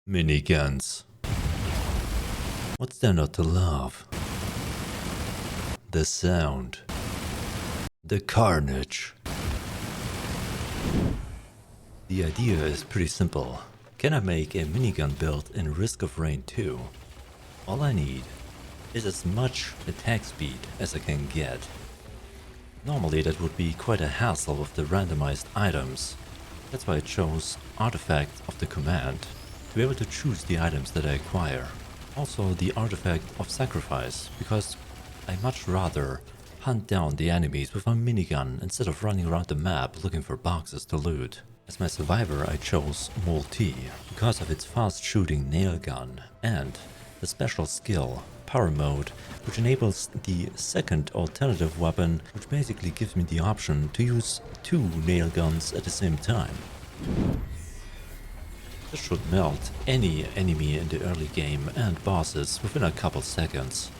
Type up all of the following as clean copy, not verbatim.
Miniguns. What's there not to love? The sound. The carnage. The idea is pretty simple. Can I make a minigun build in Risk of Rain 2? All I need is as much attack speed as I can get. Normally that would be quite a hassle with the randomized items. That's why I chose Artifact of the Command, to be able to choose the items that I acquire. Also the Artifact of Sacrifice, because I much rather hunt down the enemies with a minigun instead of running around the map looking for boxes to loot. As my survivor I chose Multi, because of its fast shooting nail gun and the special skill, Power Mode, which enables the second alternative weapon, which basically gives me the option to use 2 nail guns at the same time. This should melt any enemy in the early game and bosses within a couple seconds.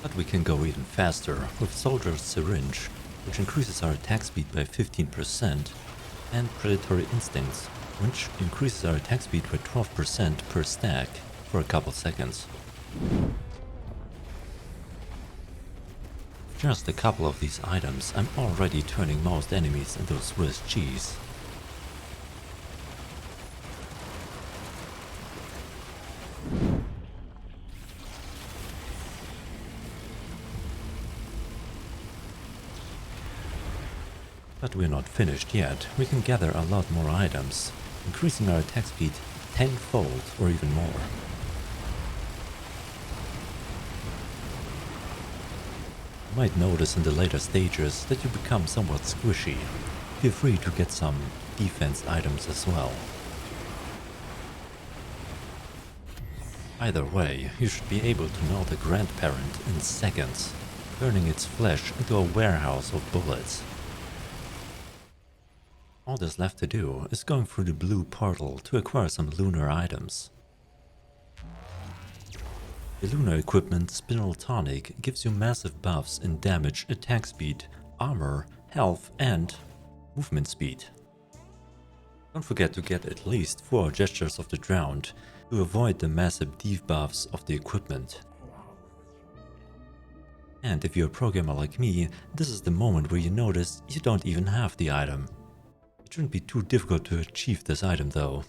But we can go even faster with Soldier's Syringe, which increases our attack speed by 15%, and Predatory Instincts, which increases our attack speed by 12% per stack for a couple seconds. Just a couple of these items, I'm already turning most enemies into Swiss cheese. But we're not finished yet. We can gather a lot more items, increasing our attack speed tenfold or even more. You might notice in the later stages that you become somewhat squishy. Feel free to get some defense items as well. Either way, you should be able to melt a grandparent in seconds, turning its flesh into a warehouse of bullets. All there's left to do is going through the blue portal to acquire some lunar items. The lunar equipment Spinal Tonic gives you massive buffs in damage, attack speed, armor, health and movement speed. Don't forget to get at least 4 Gestures of the Drowned to avoid the massive debuffs of the equipment. And if you're a programmer like me, this is the moment where you notice you don't even have the item. It shouldn't be too difficult to achieve this item though.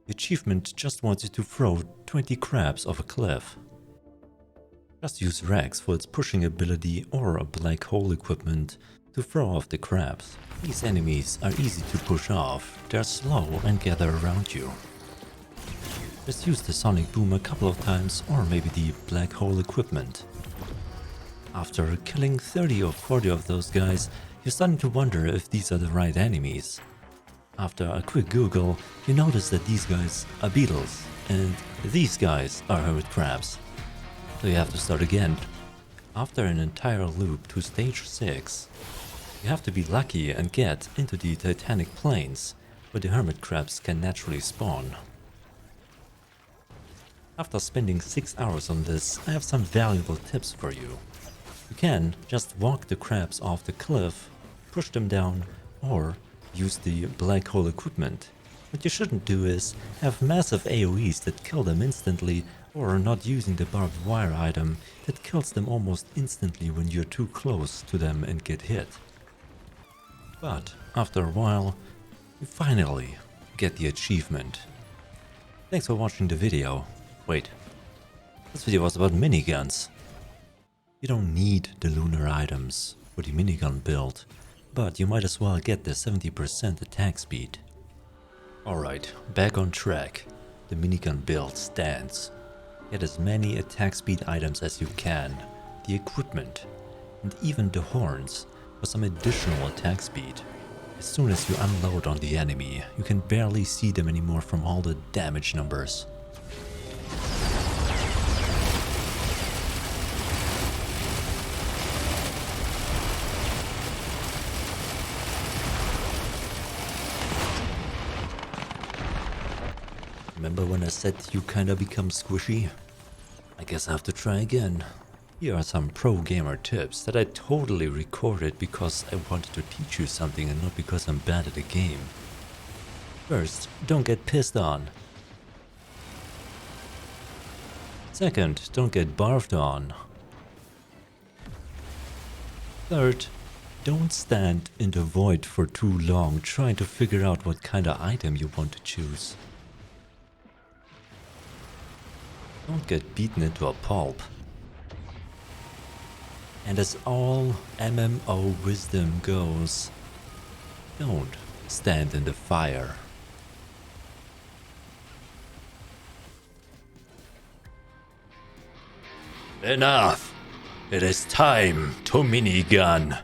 The achievement just wants you to throw 20 crabs off a cliff. Just use Rex for its pushing ability or a black hole equipment to throw off the crabs. These enemies are easy to push off, they're slow and gather around you. Just use the sonic boom a couple of times or maybe the black hole equipment. After killing 30 or 40 of those guys, you're starting to wonder if these are the right enemies. After a quick Google, you notice that these guys are beetles, and these guys are hermit crabs. So you have to start again. After an entire loop to stage 6, you have to be lucky and get into the Titanic Plains, where the hermit crabs can naturally spawn. After spending 6 hours on this, I have some valuable tips for you. You can just walk the crabs off the cliff, push them down, or use the black hole equipment. What you shouldn't do is have massive AoEs that kill them instantly, or not using the barbed wire item that kills them almost instantly when you're too close to them and get hit. But after a while, you finally get the achievement. Thanks for watching the video. Wait, this video was about miniguns. You don't need the lunar items for the minigun build, but you might as well get the 70% attack speed. Alright, back on track. The minigun build stands. Get as many attack speed items as you can, the equipment, and even the horns for some additional attack speed. As soon as you unload on the enemy, you can barely see them anymore from all the damage numbers. Remember when I said you kinda become squishy? I guess I have to try again. Here are some pro gamer tips that I totally recorded because I wanted to teach you something and not because I'm bad at the game. First, don't get pissed on. Second, don't get barfed on. Third, don't stand in the void for too long trying to figure out what kind of item you want to choose. Don't get beaten into a pulp. And as all MMO wisdom goes, don't stand in the fire. Enough! It is time to minigun.